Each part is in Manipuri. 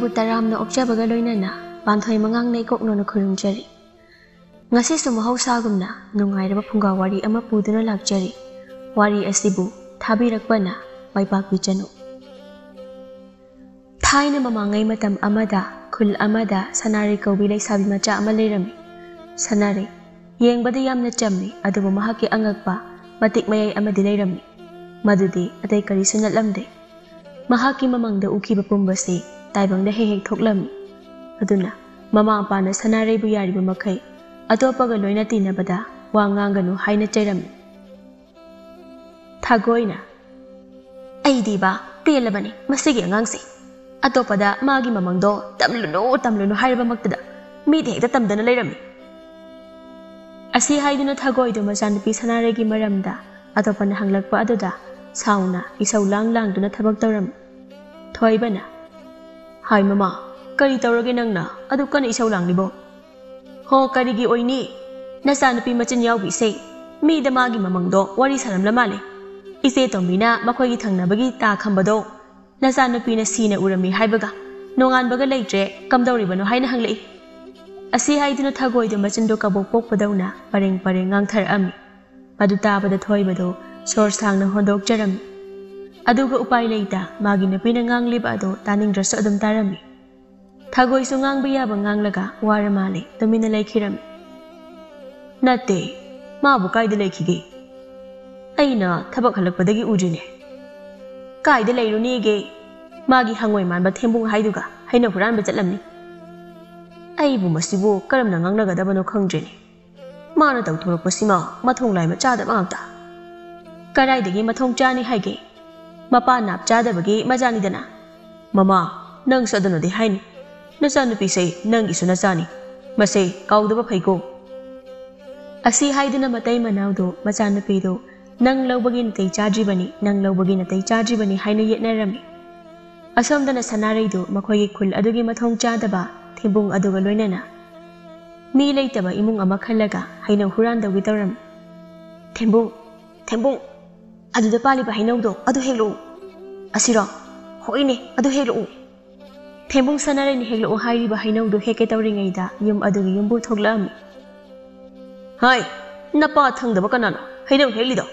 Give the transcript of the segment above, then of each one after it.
Nangbu taramna okjabaga loinana banthoi mangang nei koknono khurumjari ngasi sumahausaagumna nungairaba phunga wari ama puduna lakjari wari asibu thabirakpana maibak bichanu thaina mamangai matam amada khul amada sanare kaubi leisabi macha ama leirami sanare yengbada yamna chammi adubu mahaki angakpa matik mayai amadi leirami madudi atai kari sunatlamde mahaki mamangda ukiba pumbasi taibangda hehek thoklami aduna mama apana sanare bu yari makai atopaga loina tinabada wa nganganu haina chairami thagoina aidi ba pelabani masigi angangsi atopada magi mamangdo tamluno hairaba maktada mi hekta tamdana leirami asi haiduna thagoidu majanpi sanaregi maramda atopana hanglakpa aduda sauna isau langduna thabak tawram thoibana hai mama kari tawrage nangna adu kan isau langlibo ho karigi oini nasanupi machin yawbi se mi da magi mamangdo wari saram lamale ise tombina makhoi thangnabagi ta khambado nasanupi na sina urami haibaga nongan baga leitre kamdawribano haina hanglei asi haiduna thagoidu machindo kabok pokpadawna pareng ngang ami adu tabada thoibado sor sangna hondok jarami aduga upai leita magi napina ngangliba ado taningdrasa adum tarami thagoi su ngang biya ba nganglaga waramale tamina leikhiram natte ma bu kaida leikhige aina thabak halakpadagi ujine kaida leiruni ge magi hangoi manba thembung haiduga haina huran ba chatlamni ai bu masibu karamna nganglaga dabano khangjeni mana tawthorapasima mathong lai ma chada bangta karaidagi mathong chani haige mapa nap chadabagi majani dana mama nang sadano de haini nasanupi sei nang isu nasani masei kaudaba phaiko asi haiduna matai manawdo machanupi do nang lawbagi natai chadri bani haina yetnarami asomdana sanarei do makhoi khul adugi mathong chadaba thimbung aduga loinana mi leitaba imung ama khalaga haina huran dawgi tawram thembung aduda paliba hainawdo adu helu asiro hoine adu helu thembung sanare ni helu hairiba hainawdo heke tawringaida yum adugi yumbu thoglami hai napa thangdaba kanano hainaw helido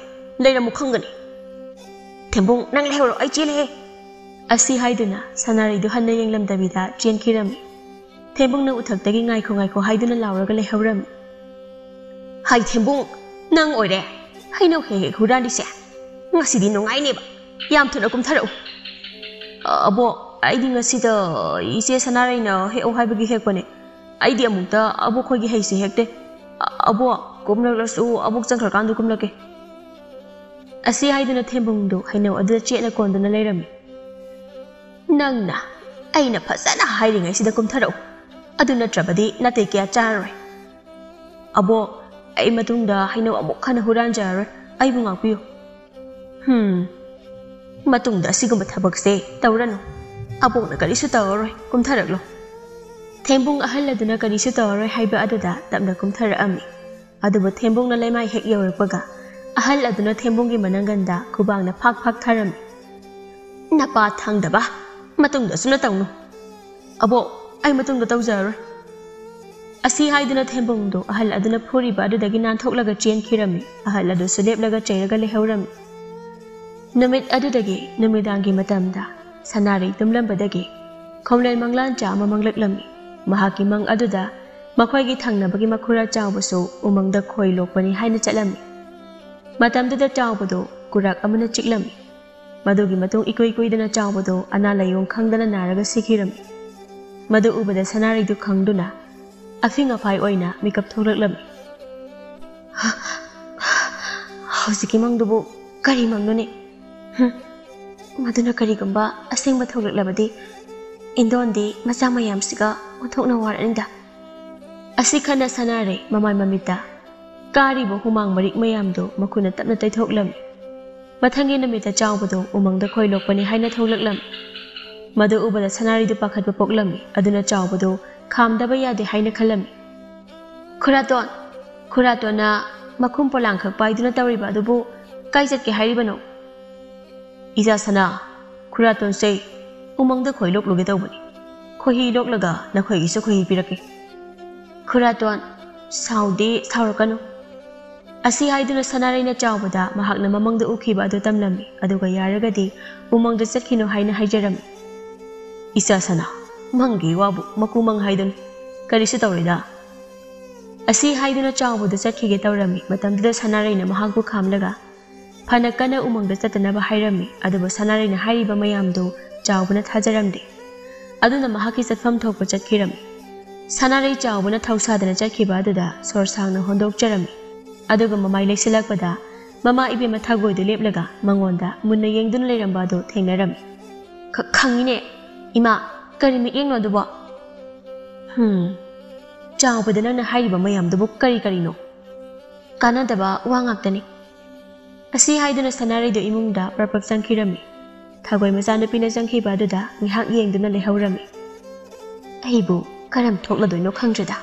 leira mukhangani thembung nang lehoro ai chile asi haiduna sanare du hanna yenglam dabida chen khirami thembung na uthaktagi ngai kho haiduna lawraga lehawram hai thembung nang oire hainaw he hurandi se ngasidi nongai neba yam thuna kumtharau abo aidi ngasida ise sanaraina he o haibagi hekpane aidi amukta abo khogi heisi hekte abo kumnaglasu abuk changkharkandu kumlake asi haiduna thembungdu hainaw adu chena konduna leirami nangna aina phasana hairingai sida kumtharau adu natrabadi nate kya charoi abo ai matungda hainaw amuk khana huran jaroi ai bungakpiyo matungda asigumba thabakse tawrano abokna karisu tawroi kumtharaklo thembung ahalladuna karisu tawroi haiba aduda tapna kumtharami aduba thembungna leimai hek yawrakpaga ahal aduna thembunggi mananganda kubangna phak tharami napa thangdaba matungda suna tawnu abo ai matungda tawjaroi asi haiduna thembungdo ahal aduna phuriba adudagi nanthoklaga chen khirami ahal adu suleplaga chairaga lehawrami numit adudagi numidangi matamda sanari tumlambadagi khomlen manglan cha ama manglaklami mahaki mang aduda makhoigi thangnabagi makhura chawbasu umangda khoi lokpani haina chatlami matamda chawbado kurak amana chiklami madugi matung ikoidana chawbado ana layong khangdana naraga sikhirami madu ubada sanari du khangduna afing afai oina makeup thoraklami hosiki mangdubu kari mangnone maduna karigumba asengba thoraklabadi indondi macha mayamsiga uthokna waranida asikhana sanare mamai mamita kari bo humang marik mayamdo makuna tapna taithoklam mathangi namita chawbado umangda khoilokpani haina thoglaklam madu ubada sanari du pakhatba poklami aduna chawbado khamdaba yade haina khalami Kuratona makum polang khak paiduna tawriba adubu kai chatke hairibano Ija sana Kuraton sei umangda khoilok loge tawbani खोही लोकलगा नखोईगिसु खोही पिरके खुरातोन साउदी साउरकनु असी हाइदुना सनारैना चावबदा महाकना ममंगदा उखिबा अदु तमलमी अदुगा यारगदी उमंगदा चटखिनो हाइना हाइजरमी इसा सना मंगी वाबु मकुमंग हाइदुन करिसु तौरेदा असी हाइदुना चावबदा चटखिगे तौरमी मतमदुदा सनारैना महाकबु खामलगा फना कना उमंगदा चतनबा हाइरमी अदुबा सनारैना हाइरिबा मयामदो चावबना थाजरमदे अदुना महाकी चटफम थोकबा चटखिरमी सनारै चावबना थौसादना चटखिबा अदुदा सोरसांगना होंदोकचरमी अदुगा ममाई लेसिलकपदा ममा इबेमा थागोइदु लेपलगा मंगोंदा मुन्ना येंगदुन लेरंबादो थेंगनरमी खंगिने इमा करी मियेंगनो दुबो चावबदा नंना हाइरिबा मयामदुबो करी करीनो कानादबा वा ngakतनी असी हाइदुना सनारैदो इमुंगदा प्रपक चंखिरमी थागोइ मचानुपिना चंखिबा अदुदा ngihaक येंगदुना लेहौरमी अहिबु करम थोक्लदोइनो खंगद्रदा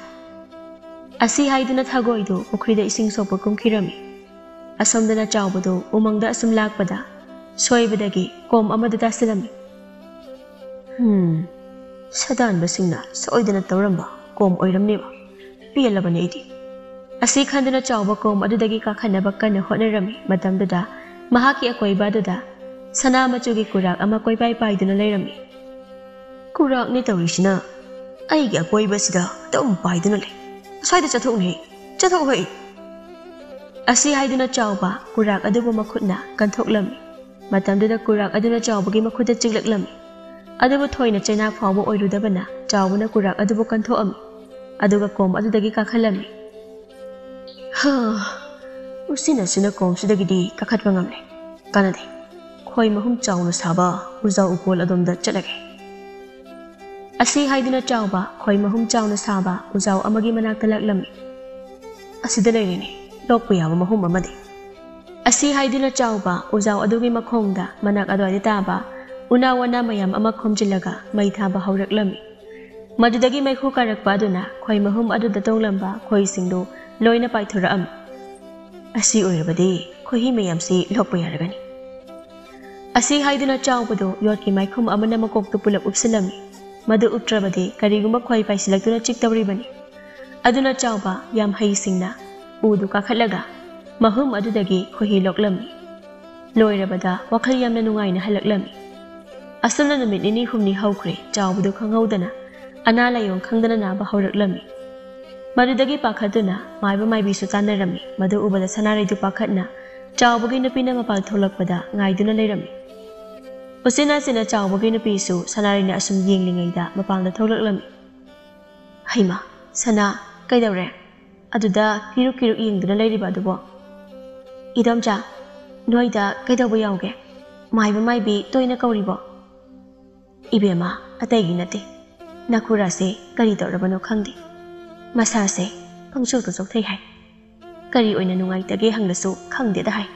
असी हाइदुना थागोइदो पुखरीदा इसिंग सोपा कुमखिरमी असोमदना चावबदो उमंगदा असुम लाकपदा सोइबदगी कोम अमदा तासिलमी सदानबसिंगना सोइदना तौरंबा कोम ओइरमनेबा पियलबने इदि असी खंदना चावबा कोम अदुदगी काखनबा कन्ना होनरमी मतमदुदा महाकी अकोइबादुदा सना मचुगी कुराक अमा कोइपाइ पाइदुना लेरमी कुराक नि तौरिसिना अइगी अकोइबसिदा दम पाइदुना ले साइदा चथोने चथोहै असी हाइदुना चावबा कुराक अदुबो मखुतना कंथोकलमी मतमदुदा कुराक अदुना चावबगी मखुदा चिगलकलमी अदुबो थोइना चैना फावबो ओइरुदबना चावबना कुराक अदुबो कंथोअमी अदुगा कोम अदुदगी काखलमी हा उसिना कोमसिदगिदी काखतबा ngamle कानदे खोइ महुम चावना साबा उजा उपोल अदोमदा चलगे असी हाइदुना चावबा खोइ महुम चावना साबा उजाव अमगी मनाक्ता लक्लमी असिदा लेरिने लोकपा याबा महुम अमदे असी हाइदुना चावबा उजाव अदुगी मखोंगदा मनाक अदवाइदे ताबा उना वना मयाम अमा खोमजिलगा मै थाबा हौरक्लमी मदुदगी मैखु कारक्पा अदुना खोइ महुम अदुदा तोंगलंबा खोइ सिंगदो लोइना पाइथोरअम असी ओइरबदे खोहि मयामसि लोकपा यारगनी असी हाइदुना चावबदो योटकी मैखुम अमना मकोक्तु पुलप उपसिलमी मदु उट्रबदे करिगुम्बा खोइ पाइसिलक्तुना चिक्तवरिबनी अदुना चावबा याम हईसिंगना उदु काखलगा महुम अदुदगी खोहि लोकलमी लोइरबदा वखल यामना नुंगाइना हलक्लमी असुमना नुमित निनी हुमनी हौख्रे चावबदो खंगौदना अना लायों खंगदना नाबा हौरक्लमी मदुदगी पाखतुना माइबा माइबिसु चानरमी मदु उबदा सनारैदु पाखतना चावबगी नुपिना मपाल थोलकपदा ngaiduna लेरमी उसिना सिना चावबगी नुपिसु सनारैना असुम येंगलिङैदा मपालदा थोलक्लमी हैमा सना कैदौरे अदुदा किरु किरु येंगदुना लेरिबा अदुबो इदमचा नोइदा कैदौबा याउगे माइबा माइबी तोइना कौरिबो इबेमा अतैगी नते नखुरासे करी तौरबनो खंगदे मसासे पंगचोतो चोक्थै हाय करी ओइना नुंगाइतगे हंगलसु खंगदेदा हाय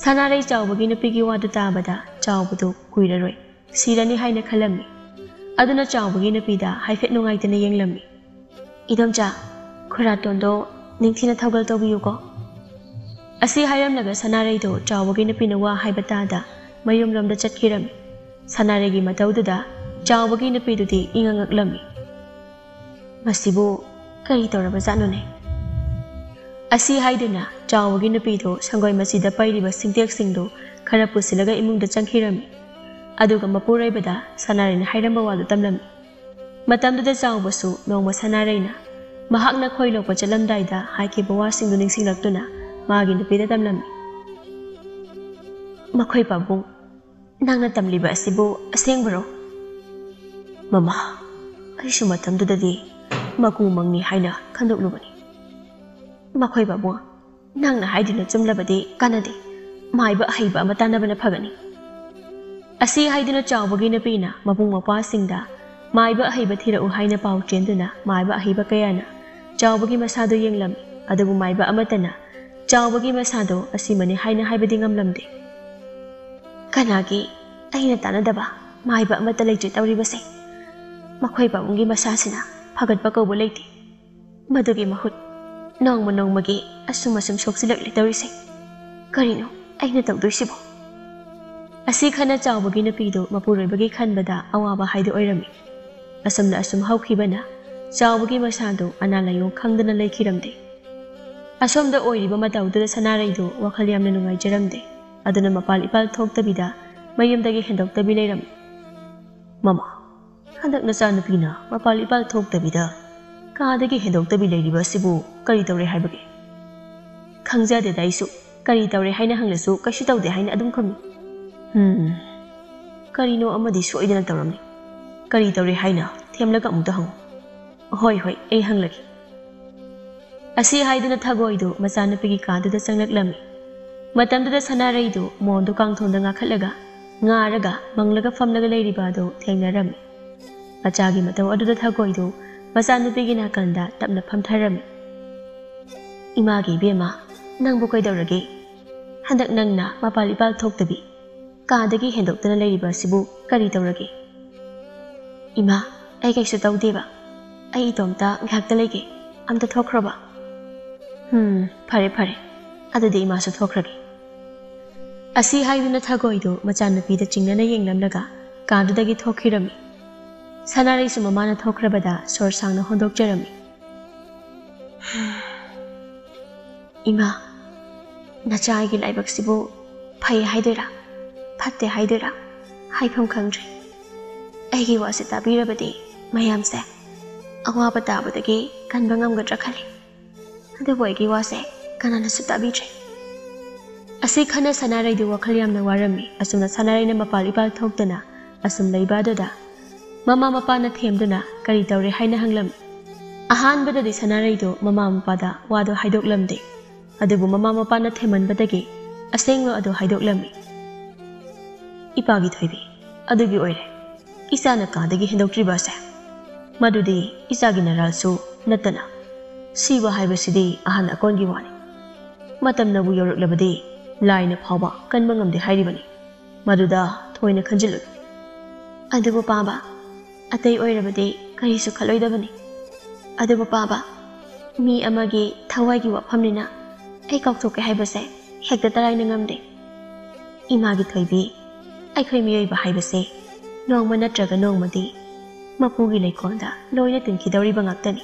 सनारै चावबगी नुपिगी वादु ताबदा चावबदो कुइररोय सिरनी हायना खलमी अदुना चावबगी नुपिदा हाइफेट नुंगाइतना येंगलमी इदमचा खुरातोंदो निंथिना थौगल तौबियुको असी हायरमलगा सनारैदो चावबगी नुपिना वा हाइबतादा मयुमलमदा चटखिरमी सनारैगी मतौदुदा चावबगी नुपिदुदी इंगंगक्लमी मसिबो करी तौरबा जानुने असी हाइदुना चावबगी नुपिदो संगोय मसिदा पैरिबा सिंगटेक्सिंगदो खरा पुसिलगा इमुंगदा चंखिरमी अदुगा मपुरैबदा सनारैना हाइरंबा वादु तमलमी मतमदुदा चावबसु नोंमा सनारैना महाकना खोइलोकपा चलमदाइदा हाइखिबा वासिंगदो निंसिंगलक्तुना मागी नुपिदा तमलमी मखोइ पाबुंग नंगना तमलिबा असिबो असेंगबरो ममा अइसु मतमदुददी मकुमंगनी हाइना खंदोकलुबनी मखोइ बाबुआ नंगना हाइदिना चुमलबदे कानदे माइबा अहैबा अमा तानबना फगनी असी हाइदिना चावबगी नुपिना मपुंग मपासिंगदा माइबा अहैबा थिरउ हाइना पाउ चेंदुना माइबा अहैबा कयाना चावबगी मसादो येंगलमी अदुबु माइबा अमतना चावबगी मसादो असिमने हाइना हाइबदि ngamlamde कनागी अहिना तानदबा माइबा अमत लेइजे तौरिबसे मखोइ बाबुंगी मसासिना फगतबा कौबो लेइते मदुगी महुत नोंगमा नोंगमगी असुम असुम सोक्सिलक्ले तौरिसे करिनो अहिना तौदोइसिबो असी खना चावबगी नुपिदो मपुरोइबगी खनबदा अवाबा हाइदो ओइरमी asum haukhibana chawbagi masadu ana layo khangdana leikhiramde asomda oiriba matawda sanaraidu wakhal yamna nungai jaramde aduna mapal ipal thoktabida mayumdagi hendoktabi leiram mama handak na sa nupina mapal ipal thoktabida kaadagi hendoktabi leiriba sibu kari tawre haibage khangjade daisu kari tawre haina hanglasu kashi tawde haina adum khami karino amadi soidana tawramni kari tawre haina themlaga amukta hangu hoi hoi ei hanglagi asi haiduna thagoidu machanupigi kaduda changlaklammi matamduda sanaraidu mondu kangthonda ngakhatlaga ngaraga manglaga famlaga leiribado thengnarammi achagi mataw aduda thagoidu machanupigi nakanda tapna phamtharammi imagi bema nangbu kaidawrage handak nangna mapal ipal thoktabi kaadagi hendoktana leiriba sibu kari tawrage ima ai kaisu tawdeba ai itomta ngakta lege amta thokraba fare adudi ima su thokrage asi haiduna thagoidu machanupida chingnana yenglamlaga kaadudagi thokhirami sanarai su mamana thokrabada sor sangna hondokjarami ima nachai gi laibak sibu phai haidera phatte haidera haifam khangre aigi wase tabirabadi mayamse awaba tabadagi kanba ngamgadra khali adabu aigi wase kanana su tabitre asi khana sanarai du wakhal yamna warami asumna sanarai na mapal ipal thoktana asum leibadada mama mapana themduna kari tawre haina hanglam ahan badadi sanarai du mama mapada wado haidoklamde adubu mama mapana themanbadagi asenglo adu haidoklammi ipagi thoibi adugi oire isana kadagi hendoktribase madudi isagi naralsu natana siwa haibasidi ahan akongi wani matam nabu yoruklabadi laina phawba kanba ngamde hairibani maduda thoina khanjilu adubu paba atei oirabadi karisu khaloidabani adubu paba mi amagi thawai wafamnina ai kauktoke haibase hekta taraina ngamde imagi thoibi aikhoi miyoiba haibase nongma natraga nongmadi mapugi leikonda loina tinkhidawriba ngaktani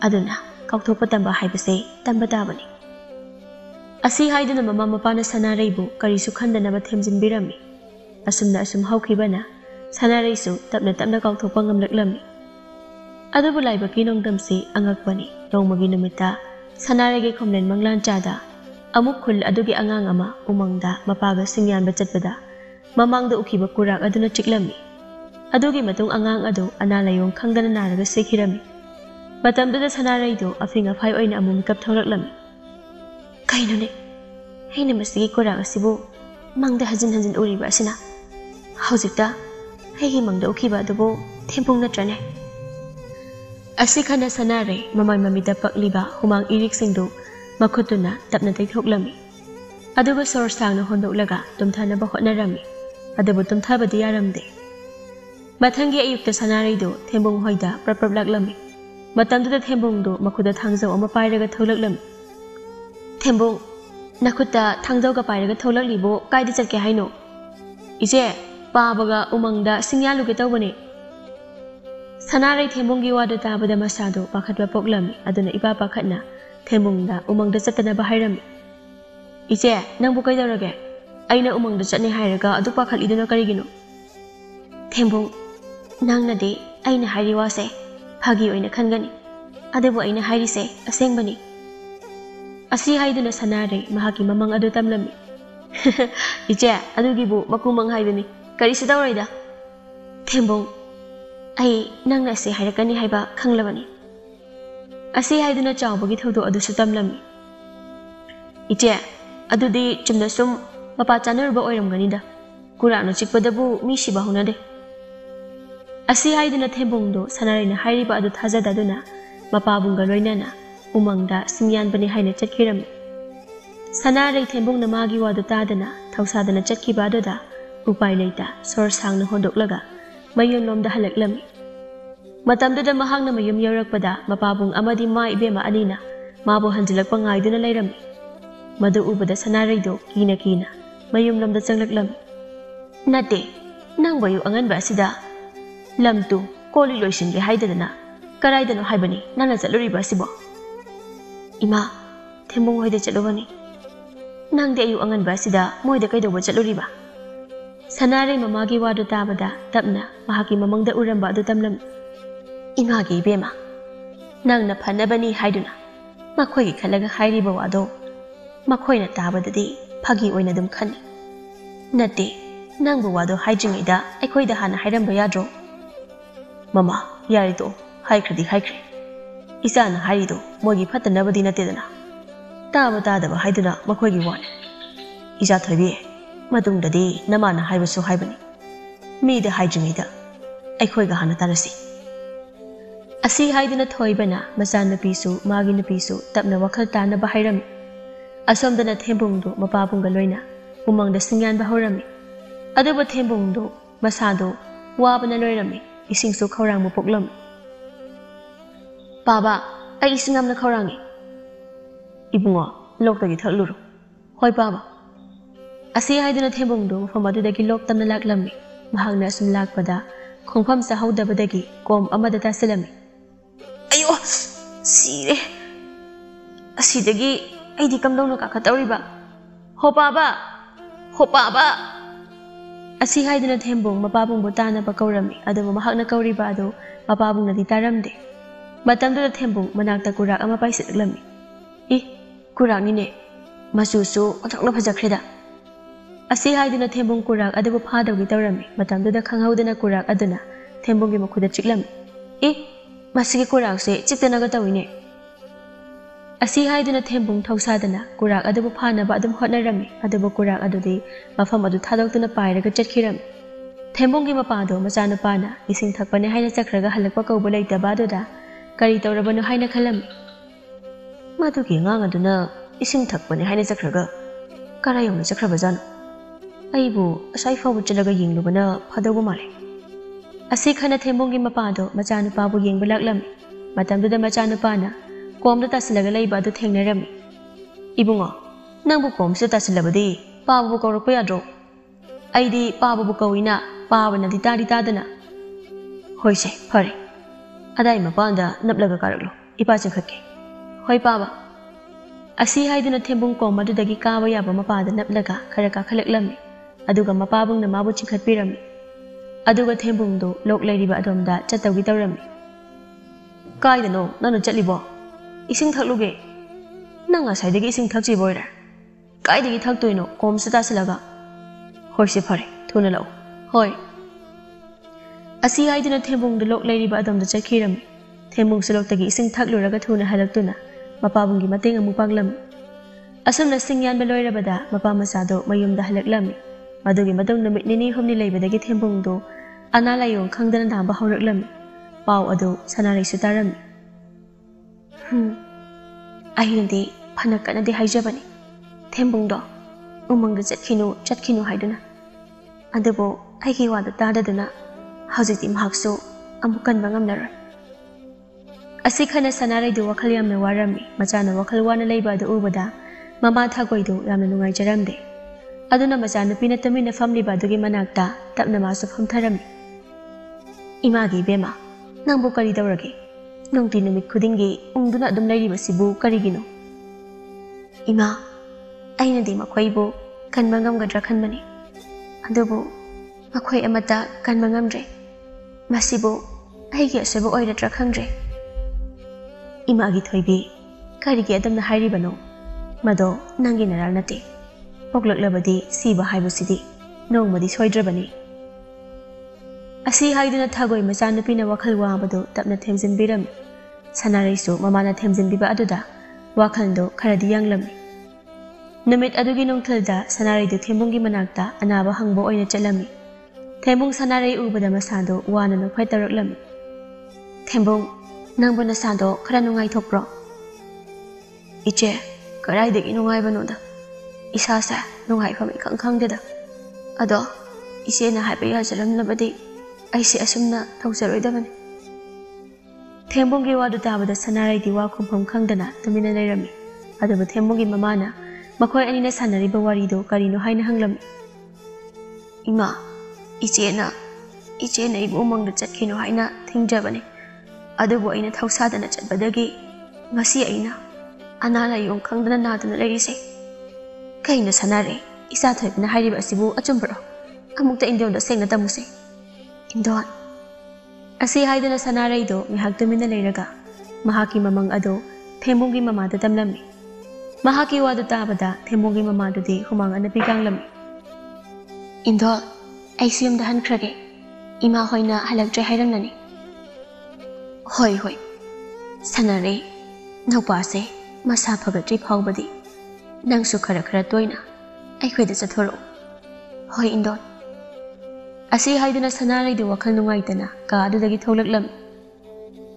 aduna kaukthokpa tamba haibase tamba tabani asi haiduna mama mapana sanaraibu karisu khandanaba themjinbirami asumna asum haukhibana sanaraisu tapna kaukthokpa ngamlaklami adubu laibaki nongdamsi angakpani nongmagi numita sanarage khomlen manglan chada amuk khul adugi angang ama umangda mapaga singyanba chatpada mamangda ukhiba kurak aduna chiklami adugi matung angang adu analayong khangdana naraga sekhirami matamduda sanaraidu afing afai oina amu mikap tholaklami kainone heine masigi kurak asibu mangda hajin uriba asina haujikta hegi mangda ukhiba adubu thempung natrane asikhana sanarai mamai mamida pakliba humang irik singdu makhutuna tapna teihoklami aduga sor sangna hondoklaga tumthanaba hotnarami adubu tumthabadi yaramde mathangi ayukta sanaraidu thembung hoida prapap laklami matamduda thembungdu makhuda thangjau ama pairaga tholaklami thembung nakhuta thangjau ga pairaga tholaklibo kaida chatke haino ije pabaga umangda singyaluge tawbani sanarai thembunggi wadu tabada masadu pakhatwa poklami aduna ipa pakhatna thembungda umangda chatana ba hairami ije nangbu kaidawrage aina umangda chatne hairaga adu pakhatliduna karigino thembung nangnade aina hairi wase phagi oina khangani adebu aina hairise asengbani asi haiduna sanarai mahaki mamang adu tamlami ije adugibu makumang haiduni karisi dawraida thembung ai nangna se hairakani haiba khanglabani asi haiduna chawbagi thodo adu sutamlami ije adudi chumna sum mapa chanurba oiramganida kurano chikpadabu mi siba hunade asi haiduna thembungdo sanaraina hairiba adu thajadaduna mapabunga loinana umangda singyanbani haina chatkirami sanarai thembungna magi wadu tadana thausadana chatkiba aduda upai leita sor sangna hondoklaga mayun lomda halaklami matamduda mahangna mayum yaurakpada mapabung amadi ma ibema anina mabu hanjilakpa ngaiduna leirami madu ubada sanaraido kina mayum lomda changlaklami nate nang bayu anganba asida lamtu ꯀꯣꯜꯂꯤ ꯂꯣꯏꯁꯤꯟꯒꯦ ꯍꯥꯏꯗꯗꯅ ꯀꯔꯥꯏꯗꯅꯣ ꯍꯥꯏꯕꯅꯤ ꯅꯪꯅ ꯆꯠꯂꯨꯔꯤꯕ ꯑꯁꯤꯕꯣ? ꯏꯃꯥ, ꯊꯦꯝꯕꯨꯡ ꯍꯣꯏꯗ ꯆꯠꯂꯨꯕꯅꯤ꯫ ꯅꯪꯗꯤ ꯑꯌꯨꯛ ꯑꯉꯟꯕ ꯑꯁꯤꯗ ꯃꯣꯏꯗ ꯀꯩꯗꯧꯕ ꯆꯠꯂꯨꯔꯤꯕ? ꯁꯅꯥꯔꯩ ꯃꯃꯥꯒꯤ ꯋꯥꯗꯨ ꯇꯥꯕꯗ ꯇꯞꯅ ꯃꯍꯥꯛꯀꯤ ꯃꯃꯪꯗ ꯎꯔꯝꯕ ꯑꯗꯨ ꯇꯝꯂꯝꯃꯤ꯫ ꯏꯃꯥꯒꯤ ꯏꯕꯦꯝꯃ, ꯅꯪꯅ ꯐꯅꯕꯅꯤ ꯍꯥꯏꯗꯨꯅ ꯃꯈꯣꯏꯒꯤ ꯈꯜꯂꯒ ꯍꯥꯏꯔꯤꯕ ꯋꯥꯗꯣ ꯃꯈꯣꯏꯅ ꯇꯥꯕꯗꯗꯤ ꯐꯥꯒꯤ ꯑꯣꯏꯅ ꯑꯗꯨꯝ ꯈꯟꯅꯤ꯫ ꯅꯠꯇꯦ, ꯅꯪꯕꯨ ꯋꯥꯗꯣ ꯍꯥꯏꯗ꯭ꯔꯤꯉꯩꯗ ꯑꯩꯈꯣꯏꯗ ꯍꯥꯟꯅ ꯍꯥꯏꯔꯝꯕ ꯌꯥꯗ꯭ꯔꯣ? ꯃꯃꯥ, ꯌꯥꯔꯦ ꯇꯣꯛꯑꯣ, ꯍꯥꯏꯈ꯭ꯔꯗꯤ ꯍꯥꯏꯈ꯭ꯔꯦ꯫ ꯏꯆꯥꯅ ꯍꯥꯏꯔꯤꯗꯣ ꯃꯣꯏꯒꯤ ꯐꯠꯇꯅꯕꯗꯤ ꯅꯠꯇꯦꯗꯅ, ꯇꯥꯕ ꯇꯥꯗꯕ ꯍꯥꯏꯗꯨꯅ ꯃꯈꯣꯏꯒꯤ ꯋꯥꯅꯤ꯫ ꯏꯆꯥ ꯊꯣꯏꯕꯤ, ꯃꯇꯨꯡꯗꯗꯤ ꯅꯃꯥꯅ ꯍꯥꯏꯕꯁꯨ ꯍꯥꯏꯕꯅꯤ, ꯃꯤꯗ ꯍꯥꯏꯗ꯭ꯔꯤꯉꯩꯗ ꯑꯩꯈꯣꯏꯒ ꯍꯥꯟꯅ ꯇꯥꯟꯅꯁꯤ꯫ ꯑꯁꯤ ꯍꯥꯏꯗꯨꯅ ꯊꯣꯏꯕꯅ ꯃꯆꯥꯅꯨꯄꯤꯁꯨ ꯃꯥꯒꯤ ꯅꯨꯄꯤꯁꯨ ꯇꯞꯅ ꯋꯥꯈꯜ ꯇꯥꯅꯕ ꯍꯥꯏꯔꯝꯃꯤ꯫ ꯑꯁꯣꯝꯗꯅ ꯊꯦꯝꯕꯨꯡꯗꯨ ꯃꯄꯥꯕꯨꯡꯒ ꯂꯣꯏꯅ ꯎꯃꯪꯗ ꯁꯤꯡꯌꯥꯟꯕ ꯍꯧꯔꯝꯃꯤ꯫ ꯑꯗꯨꯕꯨ ꯊꯦꯝꯕꯨꯡꯗꯨ ꯃꯁꯥꯗꯨ ꯋꯥꯕꯅ ꯂꯣꯏꯔꯝꯃꯤ, ꯏꯁꯤꯡꯁꯨ ꯈꯧꯔꯥꯡꯕ ꯄꯣꯛꯂꯝꯃꯤ꯫ ꯄꯥꯕ, ꯑꯩ ꯏꯁꯤꯡ ꯌꯥꯝꯅ ꯈꯧꯔꯥꯡꯉꯤ꯫ ꯏꯕꯨꯡꯉꯣ, ꯂꯣꯛꯇꯒꯤ ꯊꯛꯂꯨꯔꯣ꯫ ꯍꯣꯏ ꯄꯥꯕ꯫ ꯑꯁꯤ ꯍꯥꯏꯗꯨꯅ ꯊꯦꯝꯕꯨꯡꯗꯨ ꯃꯐꯝ ꯑꯗꯨꯗꯒꯤ ꯂꯣꯛ ꯇꯝꯅ ꯂꯥꯛꯂꯝꯃꯤ꯫ ꯃꯍꯥꯛꯅ ꯑꯁꯨꯝ ꯂꯥꯛꯄꯗ ꯈꯣꯡꯐꯝ ꯆꯥꯍꯧꯗꯕꯗꯒꯤ ꯀꯣꯝ ꯑꯃꯗ ꯇꯥꯁꯤꯜꯂꯝꯃꯤ꯫ ꯑꯌꯣ, ꯁꯤꯔꯦ! ꯑꯁꯤꯗꯒꯤ ꯑꯩꯗꯤ ꯀꯝꯗꯧꯅ ꯀꯥꯈꯠꯇꯧꯔꯤꯕ? ꯍꯣ ꯄꯥꯕ! ꯍꯣ ꯄꯥꯕ! ꯑꯁꯤ ꯍꯥꯏꯗꯨꯅ ꯊꯦꯝꯕꯨꯡ ꯃꯄꯥꯕꯨꯡꯕꯨ ꯇꯥꯅꯕ ꯀꯧꯔꯝꯃꯤ, ꯑꯗꯨꯕꯨ ꯃꯍꯥꯛꯅ ꯀꯧꯔꯤꯕ ꯑꯗꯨ ꯃꯄꯥꯕꯨꯡꯅꯗꯤ ꯇꯥꯔꯝꯗꯦ꯫ ꯃꯇꯝꯗꯨꯗ ꯊꯦꯝꯕꯨꯡ ꯃꯅꯥꯛꯇ ꯀꯨꯔꯥꯛ ꯑꯃ ꯄꯥꯏꯁꯤꯜꯂꯛꯂꯝꯃꯤ꯫ ꯀꯨꯔꯥꯛꯅꯤꯅꯦ, ꯃꯆꯨꯁꯨ ꯑꯣꯟꯊꯣꯛꯅ ꯐꯖꯈ꯭ꯔꯦꯗ꯫ ꯑꯁꯤ ꯍꯥꯏꯗꯨꯅ ꯊꯦꯝꯕꯨꯡ ꯀꯨꯔꯥꯛ ꯑꯗꯨꯕꯨ ꯐꯥꯗꯧꯒꯤ ꯇꯧꯔꯝꯃꯤ꯫ ꯃꯇꯝꯗꯨꯗ ꯈꯪꯍꯧꯗꯅ ꯀꯨꯔꯥꯛ ꯑꯗꯨꯅ ꯊꯦꯝꯕꯨꯡꯒꯤ ꯃꯈꯨꯠꯇ ꯆꯤꯛꯂꯝꯃꯤ꯫ ꯃꯁꯤꯒꯤ ꯀꯨꯔꯥꯛꯁꯦ ꯆꯤꯛꯇꯅꯒ ꯇꯧꯏꯅꯦ꯫ ꯑꯁꯤ ꯍꯥꯏꯗꯨꯅ ꯊꯦꯝꯕꯨꯡ ꯊꯧꯁꯥꯗꯅ ꯀꯨꯔꯥꯛ ꯑꯗꯨꯕꯨ ꯐꯥꯅꯕ ꯑꯗꯨꯝ ꯍꯣꯠꯅꯔꯝꯃꯤ, ꯑꯗꯨꯕꯨ ꯀꯨꯔꯥꯛ ꯑꯗꯨꯗꯤ ꯃꯐꯝ ꯑꯗꯨ ꯊꯥꯗꯣꯛꯇꯨꯅ ꯄꯥꯏꯔꯒ ꯆꯠꯈꯤꯔꯝꯃꯤ꯫ ꯊꯦꯝꯕꯨꯡꯒꯤ ꯃꯄꯥꯗꯣ ꯃꯆꯥꯅꯨꯄꯥꯅ ꯏꯁꯤꯡ ꯊꯛꯄꯅꯦ ꯍꯥꯏꯅ ꯆꯠꯈ꯭ꯔꯒ ꯍꯜꯂꯛꯄ ꯀꯧꯕ ꯂꯩꯇꯕ ꯑꯗꯨꯗ ꯀꯔꯤ ꯇꯧꯔꯕꯅꯣ ꯍꯥꯏꯅ ꯈꯜꯂꯝꯃꯤ꯫ ꯃꯗꯨꯒꯤ ꯑꯉꯥꯡ ꯑꯗꯨꯅ ꯏꯁꯤꯡ ꯊꯛꯄꯅꯦ ꯍꯥꯏꯅ ꯆꯠꯈ꯭ꯔꯒ ꯀꯔꯥꯏ ꯌꯧꯅ ꯆꯠꯈ꯭ꯔꯕꯖꯥꯠꯅꯣ? ꯑꯩꯕꯨ ꯑꯁꯥꯏ ꯐꯥꯎꯕ ꯆꯠꯂꯒ ꯌꯦꯡꯂꯨꯕꯅ ꯐꯗꯧꯕ ꯃꯥꯜꯂꯦ꯫ ꯑꯁꯤ ꯈꯟꯅ ꯊꯦꯝꯕꯨꯡꯒꯤ ꯃꯄꯥꯗꯣ ꯃꯆꯥꯅꯨꯄꯥꯕꯨ ꯌꯦꯡꯕ ꯂꯥꯛꯂꯝꯃꯤ꯫ ꯃꯇꯝꯗꯨꯗ ꯃꯆꯥꯅꯨꯄꯥꯅ ꯀꯣꯝꯗ ꯇꯥꯁꯤꯜꯂꯒ ꯂꯩꯕ ꯑꯗꯨ ꯊꯦꯡꯅꯔꯝꯃꯤ꯫ ꯏꯕꯨꯡꯉꯣ, ꯅꯪꯕꯨ ꯀꯣꯝꯁꯤꯗ ꯇꯥꯁꯤꯜꯂꯕꯗꯤ ꯄꯥꯕꯕꯨ ꯀꯧꯔꯛꯄ ꯌꯥꯗ꯭ꯔꯣ? ꯑꯩꯗꯤ ꯄꯥꯕꯕꯨ ꯀꯧꯏꯅ, ꯄꯥꯕꯅꯗꯤ ꯇꯥꯗꯤ ꯇꯥꯗꯅ꯫ ꯍꯣꯏꯁꯦ, ꯐꯔꯦ, ꯑꯗꯥꯏ ꯃꯄꯥꯟꯗ ꯅꯞꯂꯒ ꯀꯥꯔꯛꯂꯣ, ꯏꯄꯥ ꯆꯤꯡꯈꯠꯀꯦ꯫ ꯍꯣꯏ ꯄꯥꯕ꯫ ꯑꯁꯤ ꯍꯥꯏꯗꯨꯅ ꯊꯦꯝꯕꯨꯡ ꯀꯣꯝ ꯑꯗꯨꯗꯒꯤ ꯀꯥꯕ ꯌꯥꯕ ꯃꯄꯥꯗ ꯅꯞꯂꯒ ꯈꯔ ꯀꯥꯈꯠꯂꯛꯂꯝꯃꯤ, ꯑꯗꯨꯒ ꯃꯄꯥꯕꯨꯡꯅ ꯃꯥꯕꯨ ꯆꯤꯡꯈꯠꯄꯤꯔꯝꯃꯤ꯫ ꯑꯗꯨꯒ ꯊꯦꯝꯕꯨꯡꯗꯨ ꯂꯣꯛ ꯂꯩꯔꯤꯕ ꯑꯗꯣꯝꯗ ꯆꯠꯇꯧꯒꯤ ꯇꯧꯔꯝꯃꯤ꯫ ꯀꯥꯏꯗꯅꯣ ꯅꯪꯅ ꯆꯠꯂꯤꯕꯣ? ꯏꯁꯤꯡ ꯊꯛꯂꯨꯒꯦ꯫ ꯅꯪ ꯉꯁꯥꯏꯗꯒꯤ ꯏꯁꯤꯡ ꯊꯛꯇ꯭ꯔꯤꯕ ꯑꯣꯏꯔꯦ? ꯀꯥꯏꯗꯒꯤ ꯊꯛꯇꯣꯏꯅꯣ, ꯀꯣꯝꯁꯤꯗ ꯇꯥꯁꯤꯜꯂꯒ? ꯍꯣꯏꯁꯦ, ꯐꯔꯦ, ꯊꯨꯅ ꯂꯥꯛꯎ꯫ ꯍꯣꯏ꯫ ꯑꯁꯤ ꯍꯥꯏꯗꯨꯅ ꯊꯦꯝꯕꯨꯡꯗꯨ ꯂꯣꯛ ꯂꯩꯔꯤꯕ ꯑꯗꯣꯝꯗ ꯆꯠꯈꯤꯔꯝꯃꯤ꯫ ꯊꯦꯝꯕꯨꯡꯁꯨ ꯂꯣꯛꯇꯒꯤ ꯏꯁꯤꯡ ꯊꯛꯂꯨꯔꯒ ꯊꯨꯅ ꯍꯜꯂꯛꯇꯨꯅ ꯃꯄꯥꯕꯨꯡꯒꯤ ꯃꯇꯦꯡ ꯑꯃꯨꯛ ꯄꯥꯡꯂꯝꯃꯤ꯫ ꯑꯁꯨꯝꯅ ꯁꯤꯡ ꯌꯥꯟꯕ ꯂꯣꯏꯔꯕꯗ ꯃꯄꯥ ꯃꯆꯥꯗꯣ ꯃꯌꯨꯝꯗ ꯍꯜꯂꯛꯂꯝꯃꯤ꯫ ꯃꯗꯨꯒꯤ ꯃꯇꯨꯡ ꯅꯨꯃꯤꯠ ꯅꯤꯅꯤ ꯍꯨꯝꯅꯤ ꯂꯩꯕꯗꯒꯤ ꯊꯦꯝꯕꯨꯡꯗꯨ ꯑꯅꯥ ꯂꯥꯏꯌꯣꯡ ꯈꯪꯗꯅ ꯅꯥꯕ ꯍꯧꯔꯛꯂꯝꯃꯤ꯫ ꯄꯥꯎ ꯑꯗꯨ ꯁꯅꯥꯔꯩꯁꯨ ꯇꯥꯔꯝꯃꯤ꯫ ꯑꯩꯅꯗꯤ ꯐꯅ ꯀꯟꯅꯗꯤ ꯍꯥꯏꯖꯕꯅꯤ ꯊꯦꯝꯕꯨꯡꯗꯣ ꯎꯃꯪꯗ ꯆꯠꯈꯤꯅꯨ ꯍꯥꯏꯗꯨꯅ, ꯑꯗꯨꯕꯨ ꯑꯩꯒꯤ ꯋꯥꯗꯨ ꯇꯥꯗꯗꯅ ꯍꯧꯖꯤꯛꯇꯤ ꯃꯍꯥꯛꯁꯨ ꯑꯃꯨꯛ ꯀꯟꯕ ꯉꯝꯂꯔꯣꯏ꯫ ꯑꯁꯤ ꯈꯟꯅ ꯁꯅꯥꯔꯩꯗꯨ ꯋꯥꯈꯜ ꯌꯥꯝꯅ ꯋꯥꯔꯝꯃꯤ꯫ ꯃꯆꯥꯅ ꯋꯥꯈꯜ ꯋꯥꯅ ꯂꯩꯕ ꯑꯗꯨ ꯎꯕꯗ ꯃꯃꯥ ꯊꯒꯣꯏꯗꯨ ꯌꯥꯝꯅ ꯅꯨꯡꯉꯥꯏꯖꯔꯝꯗꯦ꯫ ꯑꯗꯨꯅ ꯃꯆꯥꯅꯨꯄꯤꯅ ꯇꯨꯃꯤꯟꯅ ꯐꯝꯂꯤꯕ ꯑꯗꯨꯒꯤ ꯃꯅꯥꯛꯇ ꯇꯞꯅ ꯃꯥꯁꯨ ꯐꯝꯊꯔꯝꯃꯤ꯫ ꯏꯃꯥꯒꯤ ꯏꯕꯦꯝꯃ, ꯅꯪꯕꯨ ꯀꯔꯤ ꯇꯧꯔꯒꯦ? ꯅꯨꯡꯇꯤ ꯅꯨꯃꯤꯠ ꯈꯨꯗꯤꯡꯒꯤ ꯎꯪꯗꯨꯅ ꯑꯗꯨꯝ ꯂꯩꯔꯤꯕꯁꯤꯕꯨ ꯀꯔꯤꯒꯤꯅꯣ? ꯏꯃꯥ, ꯑꯩꯅꯗꯤ ꯃꯈꯣꯏꯕꯨ ꯀꯟꯕ ꯉꯝꯒꯗ꯭ꯔꯥ ꯈꯟꯕꯅꯤ, ꯑꯗꯨꯕꯨ ꯃꯈꯣꯏ ꯑꯃꯠꯇ ꯀꯟꯕ ꯉꯝꯗ꯭ꯔꯦ꯫ ꯃꯁꯤꯕꯨ ꯑꯩꯒꯤ ꯑꯁꯣꯏꯕ ꯑꯣꯏꯔꯗ꯭ꯔꯥ ꯈꯪꯗ꯭ꯔꯦ꯫ ꯏꯃꯥꯒꯤ ꯊꯣꯏꯕꯤ, ꯀꯔꯤꯒꯤ ꯑꯗꯨꯝꯅ ꯍꯥꯏꯔꯤꯕꯅꯣ? ꯃꯗꯣ ꯅꯪꯒꯤ ꯅꯔꯥꯜ ꯅꯠꯇꯦ꯫ ꯄꯣꯛꯂꯛꯂꯕꯗꯤ ꯁꯤꯕ ꯍꯥꯏꯕꯁꯤꯗꯤ ꯅꯣꯡꯃꯗꯤ ꯁꯣꯏꯗ꯭ꯔꯕꯅꯤ꯫ ꯑꯁꯤ ꯍꯥꯏꯗꯨꯅ ꯊꯒꯣꯏ ꯃꯆꯥꯅꯨꯄꯤꯅ ꯋꯥꯈꯜ ꯋꯥꯕꯗꯨ ꯇꯞꯅ ꯊꯦꯝꯖꯤꯟꯕꯤꯔꯝꯃꯤ꯫ ꯁꯅꯥꯔꯩꯁꯨ ꯃꯃꯥꯅ ꯊꯦꯝꯖꯤꯟꯕꯤꯕ ꯑꯗꯨꯗ ꯋꯥꯈꯜꯗꯨ ꯈꯔꯗꯤ ꯌꯥꯡꯂꯝꯃꯤ꯫ ꯅꯨꯃꯤꯠ ꯑꯗꯨꯒꯤ ꯅꯨꯡꯊꯤꯜꯗ ꯁꯅꯥꯔꯩꯗꯨ ꯊꯦꯝꯕꯨꯡꯒꯤ ꯃꯅꯥꯛꯇ ꯑꯅꯥꯕ ꯍꯪꯕ ꯑꯣꯏꯅ ꯆꯠꯂꯝꯃꯤ꯫ ꯊꯦꯝꯕꯨꯡ ꯁꯅꯥꯔꯩ ꯎꯕꯗ ꯃꯁꯥꯗꯨ ꯋꯥꯅ ꯅꯣꯛꯐꯦꯠ ꯇꯧꯔꯛꯂꯝꯃꯤ꯫ ꯊꯦꯝꯕꯨꯡ, ꯅꯪꯕꯨ ꯅꯁꯥꯗꯣ ꯈꯔ ꯅꯨꯡꯉꯥꯏꯊꯣꯛꯄ꯭ꯔꯣ? ꯏꯆꯦ, ꯀꯗꯥꯏꯗꯒꯤ ꯅꯨꯡꯉꯥꯏꯕꯅꯣꯗ, ꯏꯁꯥꯁꯦ ꯅꯨꯡꯉꯥꯏꯐꯝ ꯏꯈꯪ ꯈꯪꯗꯦꯗ꯫ ꯑꯗꯣ ꯏꯆꯦꯅ ꯍꯥꯏꯕ ꯌꯥꯖꯔꯝꯂꯕꯗꯤ ꯑꯩꯁꯦ ꯑꯁꯨꯝꯅ ꯇꯧꯖꯔꯣꯏꯗꯕꯅꯤ꯫ ꯊꯦꯝꯕꯨꯡꯒꯤ ꯋꯥꯗꯨ ꯇꯥꯕꯗ ꯁꯅꯥꯔꯩꯗꯤ ꯋꯥ ꯈꯨꯝꯐꯝ ꯈꯪꯗꯅ ꯇꯨꯃꯤꯟꯅ ꯂꯩꯔꯝꯃꯤ꯫ ꯑꯗꯨꯕꯨ ꯊꯦꯝꯕꯨꯡꯒꯤ ꯃꯃꯥꯅ ꯃꯈꯣꯏ ꯑꯅꯤꯅ ꯁꯥꯟꯅꯔꯤꯕ ꯋꯥꯔꯤꯗꯨ ꯀꯔꯤꯅꯣ ꯍꯥꯏꯅ ꯍꯪꯂꯝꯃꯤ꯫ ꯏꯃꯥ, ꯏꯆꯦꯅ ichena ibu umangda chatkino haina thingjabani adubu aina thausadana chatbadagi ngasi aina anala yong khangdana nadana lerise kaina sanare isa thoibna hairiba asibu achumbro amukta indonda sengna tamuse indon asi haidana sanare do mihaktumina leiraga mahaki mamang ado thembungi mamada tamlami mahaki wadu tabada thembungi mamadudi humang anapi kanglami indol aisiyum dahan krage ima hoina halaktre hairamnani hoi hoi sanare nopase masa phagatri phawbadi nangsu khara khara toina aikhoida chathoro hoi indol asi haiduna sanare du wakhal nungaitana ka adudagi tholaklam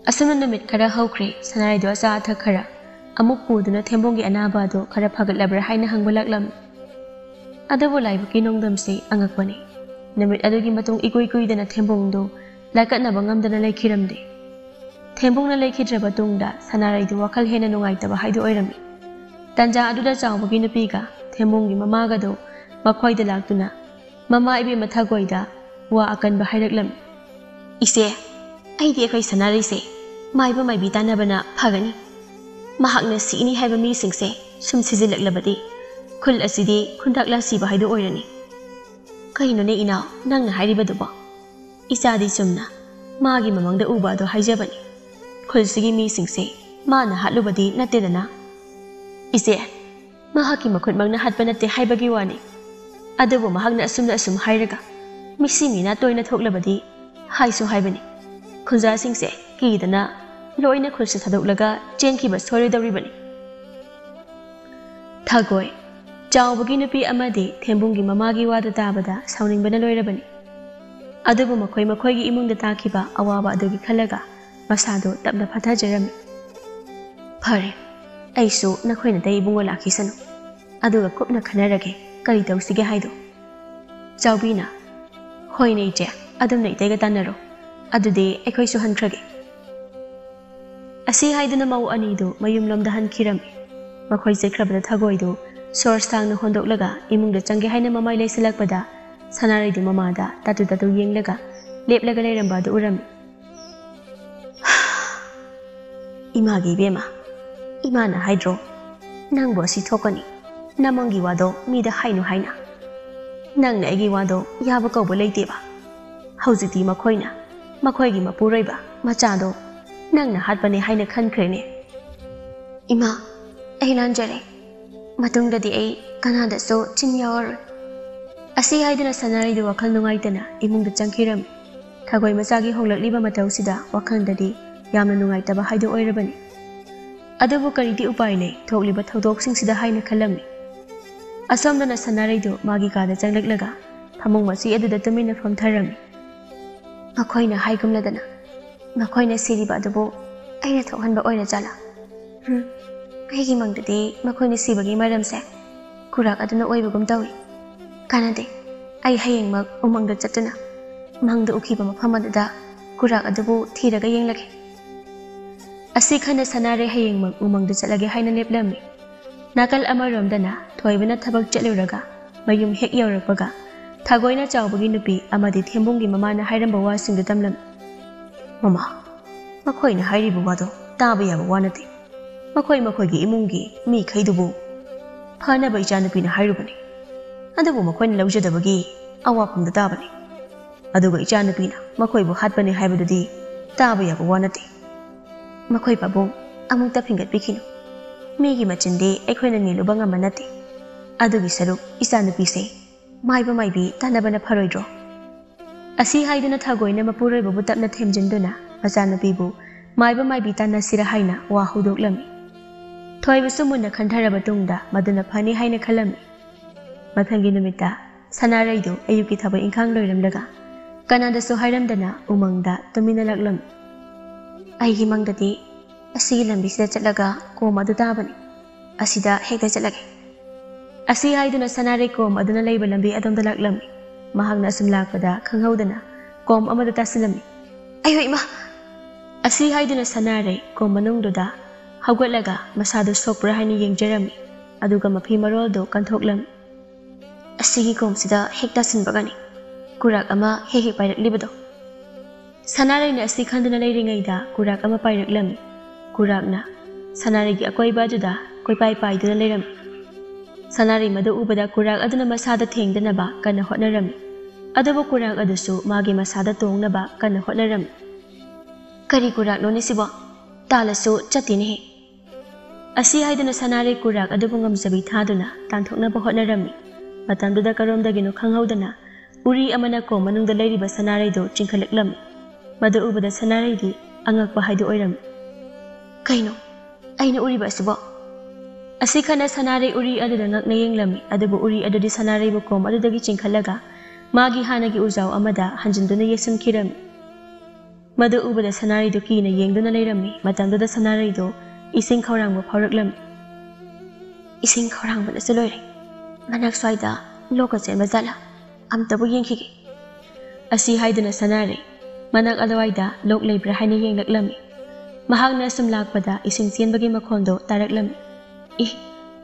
asana namit khara hawkhre sanare du asa atha khara amuk puduna thembongi anaba do khara phagatlabra haina hangbalaklam adabu laibu kinongdamse angakpani namit adugi matung ikoi kuidana thembong do laikatna bangamdana laikhiramde thembongna laikhidraba tungda sanare du wakhal hena nungaitaba haidu oirami tanja aduda chawbagi nupiga thembongi mamaga do makhoida laktuna mama ibe mathagoida wa akanba hairaklam ise aidi ekhoi sanare se maiba maibi tanabana phagani mahakna sini haiba mi singse sum sijilaklabadi khul asidi khundakla siba haidu oirani kaino ne ina nangna hairibadu isadi chumna magi mamangda uba do haijabani khulsigi mi singse mana hatlubadi natedana ise mahaki makhut magna hatpa natte haibagi wani adubu mahakna asum hairaga misi mina toina thoklabadi haisu haibani khunja singse kidana loina khulsi thadoklaga chenkiba soridawribani thagoi chawbagi nupi amadi thembungi mamagi wada tabada sauningbana loirabani adubu makhoi gi imungda takiba awaba adugi khalaga masado tapna phathajarami phare aisu nakhoina dai bungo lakhisanu aduga kupna khanarage kari tawsige haido chawbina hoine ije adum nei taiga tanaro adude ekhoi su hankrage asi haiduna mau anidu mayum lomda hankhirami makhoi jekrabada thagoidu source tangna hondoklaga imungda change haina mamai leisilakpada sanaraidu mamada tatu yenglaga leplaga leiramba du urami imagi bema imana haidro nangbo si thokani namangi wado mida hainu haina nangna egi wado yaba kawbo leiteba haujiti makhoigi mapuroiba machado nangna hatbane haina khankrene ima ai lanjare matungdadi ai kanada so chinyawar asi haiduna sanari du wakhal nungaitana imungda changkhiram thagoi machagi honglakliba matausida wakhaldadi yamna nungaitaba haidu oirabani adubu karidi upai le thokliba thodokसिंसिदा haina khalami asomdana sanari du magi kada changlaklaga thamung masi aduda tumina famtharami makhoina haigumladana makhoina siriba adubu aina thokhanba oira jala aigi mangdadi makhoina sibagi maramse kurak aduna oibagum tawi kanade ai hayengmak umangda chatuna mangda ukhiba mafhamadada kurak adubu thiraga yenglake asi khana sanare hayengmak umangda chatlage haina leplami nakal amaromdana thoibana thabak chatluraga mayum hek yaurakpaga thagoina chawbagi nupi amadi thembungi mamana hairamba wasingda tamlam mama makhoina hairibu wado taba yaba wanate makhoigi imungi mi khaidubu phana bai chanupina hairubani adubu makhoina laujadabagi awapumda tabani aduga ichanupina makhoibu hatbani haibadudi taba yaba wanate makhoi pabung amukta phingat bikhinu migi machindi aikhoina niluba ngama nate adugi saruk ichanupi se maiba maibi tanabana pharoidro asi haiduna thagoina mapuroi babu tapna themjinduna machanupibu maiba maibi tana sira haina wa hudoklami thoibu sumunna khantaraba tungda maduna phani haina khalami mathangi numita sanaraidu ayuki thabai inkhang loiramlaga kanada so hairamdana umangda tumina laklam aigi mangdadi asi lambi sida chatlaga koma du tabani asida hekta chatlage asi haiduna sanare kom aduna leiba lambi adomda laklami mahagna asum lakpada khanghaudana kom amada tasilami ayo ima asi haiduna sanare kom manungduda hawgatlaga masadu sokpra haini yengjarami aduga mafi maroldo kanthoklam asigi kom sida hekta sinbagani kurak ama hek pairak libado Sanarayna asi khanduna leiringaida kurak ama pairaklam. Kurakna Sanaraygi akoiba aduda koipai paiduna leiram. Sanaray madu ubada kurak aduna masada thengdanaba kana hotnaram. Adubu kurak adusu magi masada tongnaba kana hotnaram. Kari kurak no nisibo talasu chatini. Asi haiduna Sanaray kurak adubu ngamjabi thaduna tanthoknaba hotnaram. Matamduda karomdagino khanghaudana uri amana ko manungda leiriba Sanaraydo chingkhalaklam. Madu ubada Sanaraydi angakpa haidu oiram. Kaino aina uri ba sibo asi khana Sanaray uri aduda ngakna yenglami adubu uri adudi Sanaray bu kom adudagi chingkhalaga magi hanagi ujaw amada hanjinduna yesam khiram. Madu ubada Sanaray do kina yengduna leirami matamduda Sanaray do ising khawrang bu phauraklam. Ising khawrang bana saloire manak swaida loka chemba jala amtabu yengkhige. Asi haiduna Sanaray manak adawaida lok leibra haina yenglaklami. Mahagna sumlakpada ising sienbagi makhondo taraklam.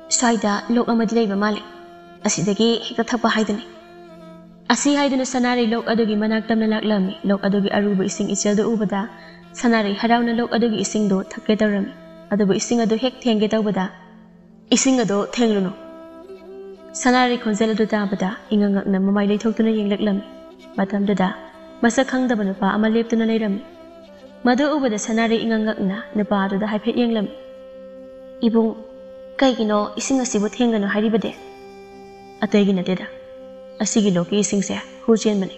Swaida lok amadi leiba mali asidagi hikta thapa haiduni. Asi haiduna Sanaray lok adugi manak tamna laklami lok adugi aruba ising icheldo ubada Sanaray harauna lok adugi ising do thakke tawrami adubu ising adu hek thenge tawbada ising adu thenglunu. Sanaray khonjel adu tabada ingangakna mamai leithoktuna yenglaklami. Matamdada masak khangdaba nupa ama leptuna leirami. Madu ubada Sanaray ingangakna nupa aduda haiphet yenglam. Ibung kaigino ising asibu thengano haribade ataygi nateda asigi loki ising se huchen mane.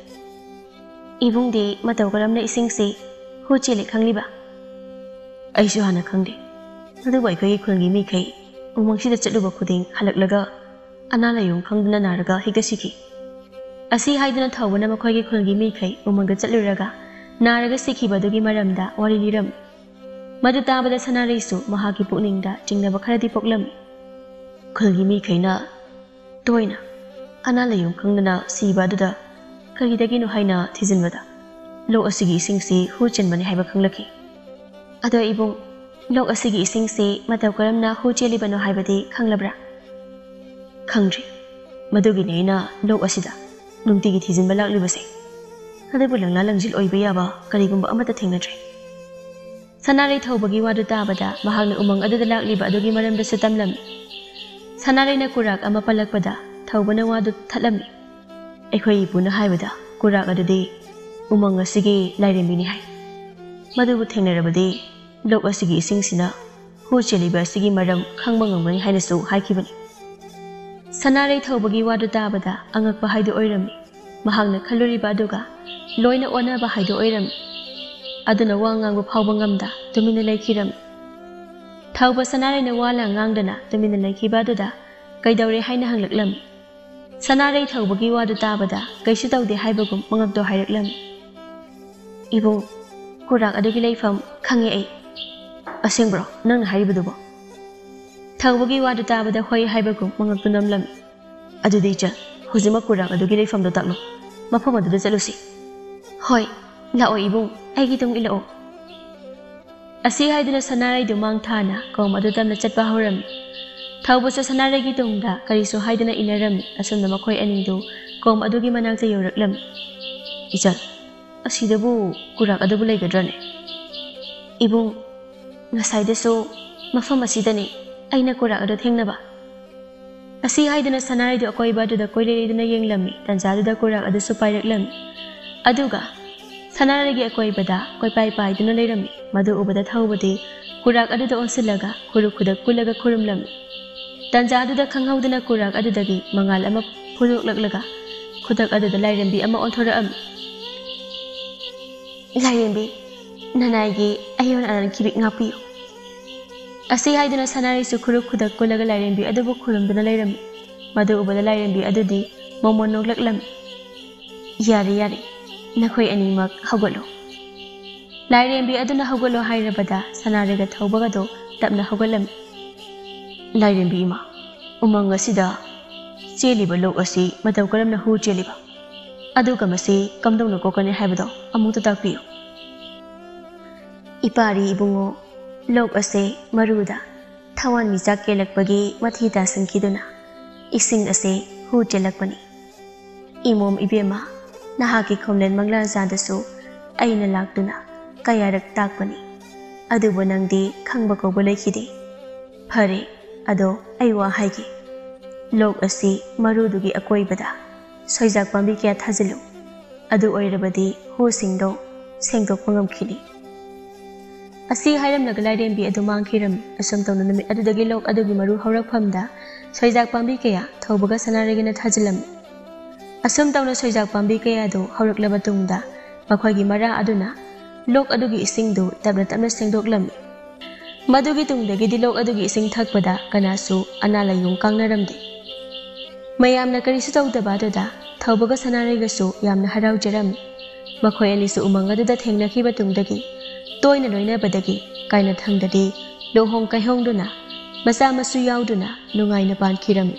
Ibung de mataw karamna ising se huchele khangliba aisu hana khangde madu bai kai khulgi mi kai umangsi da chatluba khuding halaklaga analayung khangduna naraga higasiki. Asi haiduna thawbana makhoi khulgi mi kai umangda chatluraga naraga sikhibadugi maramda wari liram. Madu tabada Sanaray su mahagi pukningda jingnaba kharadi poklam. Khulgi mi kaina toina analayung khangdana siba aduda karidagino haina thijinbada lok asigi isingsi huchenbani haiba khanglaki. Ado ibung lok asigi isingsi mataw karamna huchelibano haibadi khanglabra? Khangri madugi neina lok asida nungtigi thijinba laklibase adabu langla langjil oiba yaba karigumba amata thengnadre. Sanaray thawbagi wadu tabada mahagna umang aduda lakliba adugi maramda su tamlami. Sanarayna kurak ama palakpada thawbana wadu thatlami. Aikhoi ipuna haibada kurak adudi umang asigi lairembini hai. Madubu thengnarabadi lok asigi isingsina hucheliba asigi maram khangba ngamgani hainasu haikibani. Sanaray thawbagi wadu tabada angakpa haidu oirami. Mahagna khaluriba aduga loina onaba haidu oirami. Aduna wangang bu phawba ngamda tumina laikhiram. Thawba Sanarayna wala ngangdana tumina laikhiba aduda kaidawre haina hanglaklam. Sanaray thawbagi wadu tabada kaisu tawde haibagum mangakdo hairaklam. Ibung kurak adugi leifam khange ai asengbro nangna haribadubo. Thawbagi wadu tabada hoi haibagum mangakdo namlam. Adudi cha hujima kurak adugi leifam do taklo mafam aduda chalusi. Hoi lao ibung aigi tung ilao. Asi haiduna Sanaray du mang thana kom adu tamna chatpa hauram. Thawbasu Sanaraygi tungda karisu haiduna inaram asumna makhoi anindu kom adugi manakta yoraklam. Ichal asidabu kurak adubu laigadrane. Ibung ngasaidasu mafam asidani aina kurak adu thengnaba. Asi haiduna Sanaray du akoiba aduda koileiduna yenglami tanjaduda kurak adu su pairaklam. Aduga Sanaraygi akoibada koipai paiduna leirami. Madu ubada thawbadi kurak aduda onsilaga hurukuda kulaga khurumlam. Tanjaduda khanghauduna kurak adudagi mangal ama phuruklaklaga khudak aduda lairembi ama onthora'am. Lairembi nanaygi ayon anan kibik ngapiyo. Asi haiduna Sanaray su khuruk khudak kulaga lairembi adubu khurumduna leirami. Madu ubada lairembi adudi momon noglaklam. Yari yari nakhoi animak hawgalo. Lairembi aduna hawgalo hairabada Sanarayga thawbagado tapna hawgalam. Lairembi ima umang asida cheliba lok asi mataw karamna hu cheliba aduga masi kamdongna kokane haibado amungta takpiyo. Ipari ibungo lok ase maruda thawan misak kelakpagi mathita sankiduna ising ase hu chelakpani. Imom ibema nahaki khomlen mangla zadasu ꯑꯩꯅ ꯂꯥꯛꯇꯨꯅ ꯀꯌꯥꯔꯛ ꯇꯥꯛꯄꯅꯤ ꯑꯗꯨꯕꯨ ꯅꯪꯗꯤ ꯈꯪꯕ ꯀꯧꯕ ꯂꯩꯈꯤꯗꯦ ꯐꯔꯦ ꯑꯗꯣ ꯑꯩ ꯋꯥ ꯍꯥꯏꯒꯦ ꯂꯣꯛ ꯑꯁꯤ ꯃꯔꯨꯗꯨꯒꯤ ꯑꯀꯣꯏꯕꯗ ꯁꯣꯏꯖꯥꯛ ꯄꯥꯝꯕꯤ ꯀꯌꯥ ꯊꯥꯖꯤꯜꯂꯨ ꯑꯗꯨ ꯑꯣꯏꯔꯕꯗꯤ ꯍꯨꯁꯤꯡꯗꯣ ꯁꯦꯡꯗꯣꯛꯄ ꯉꯝꯈꯤꯅꯤ ꯑꯁꯤ ꯍꯥꯏꯔꯝꯂꯒ ꯂꯥꯏꯔꯦꯝꯕꯤ ꯑꯗꯨ ꯃꯥꯡꯈꯤꯔꯝꯃꯤ ꯑꯁꯨꯝ ꯇꯧꯅ ꯅꯨꯃꯤꯠ ꯑꯗꯨꯗꯒꯤ ꯂꯣꯛ ꯑꯗꯨꯒꯤ ꯃꯔꯨ ꯍꯧꯔꯛꯐꯝꯗ ꯁꯣꯏꯖꯥꯛ ꯄꯥꯝꯕꯤ ꯀꯌꯥ ꯊꯧꯕꯒ ꯁꯅꯥꯔꯩꯒꯅ ꯊꯥꯖꯤꯜꯂꯝꯃꯤ ꯑꯁꯨꯝ ꯇꯧꯅ ꯁꯣꯏꯖꯥꯛ ꯄꯥꯝꯕꯤ ꯀꯌꯥꯗꯨ ꯍꯧꯔꯛꯂꯕ ꯇꯨꯡꯗ ꯃꯈꯣꯏꯒꯤ ꯃꯔꯥ ꯑꯗꯨꯅ ꯂꯣꯛ ꯑꯗꯨꯒꯤ ꯏꯁꯤꯡꯗꯨ ꯇꯞꯅ ꯇꯞꯅ ꯁꯦꯡꯗꯣꯛꯂꯝꯃꯤ ꯃꯗꯨꯒꯤ ꯇꯨꯡꯗꯒꯤꯗꯤ ꯂꯣꯛ ꯑꯗꯨꯒꯤ ꯏꯁꯤꯡ ꯊꯛꯄꯗ ꯀꯅꯥꯁꯨ ꯑꯅꯥ ꯂꯥꯏꯌꯣꯡ ꯀꯥꯡꯅꯔꯝꯗꯦ ꯃꯌꯥꯝꯅ ꯀꯔꯤꯁꯨ ꯇꯧꯗꯕ ꯑꯗꯨꯗ ꯊꯧꯕꯒ ꯁꯅꯥꯔꯩꯒꯁꯨ ꯌꯥꯝꯅ ꯍꯔꯥꯎꯖꯔꯝꯃꯤ ꯃꯈꯣꯏ ꯑꯅꯤꯁꯨ ꯎꯃꯪ ꯑꯗꯨꯗ ꯊꯦꯡꯅꯈꯤꯕ ꯇꯨꯡꯗꯒꯤ ꯇꯣꯏꯅ ꯂꯣꯏꯅꯕꯗꯒꯤ ꯀꯥꯏꯅꯊꯪꯗꯗꯤ ꯂꯨꯍꯣꯡ ꯀꯩꯍꯣꯡꯗꯨꯅ ꯃꯆꯥ ꯃꯁꯨ ꯌꯥꯎꯗꯨꯅ ꯅꯨꯡꯉꯥꯏꯅ ꯄꯥꯟꯈꯤꯔꯝꯃꯤ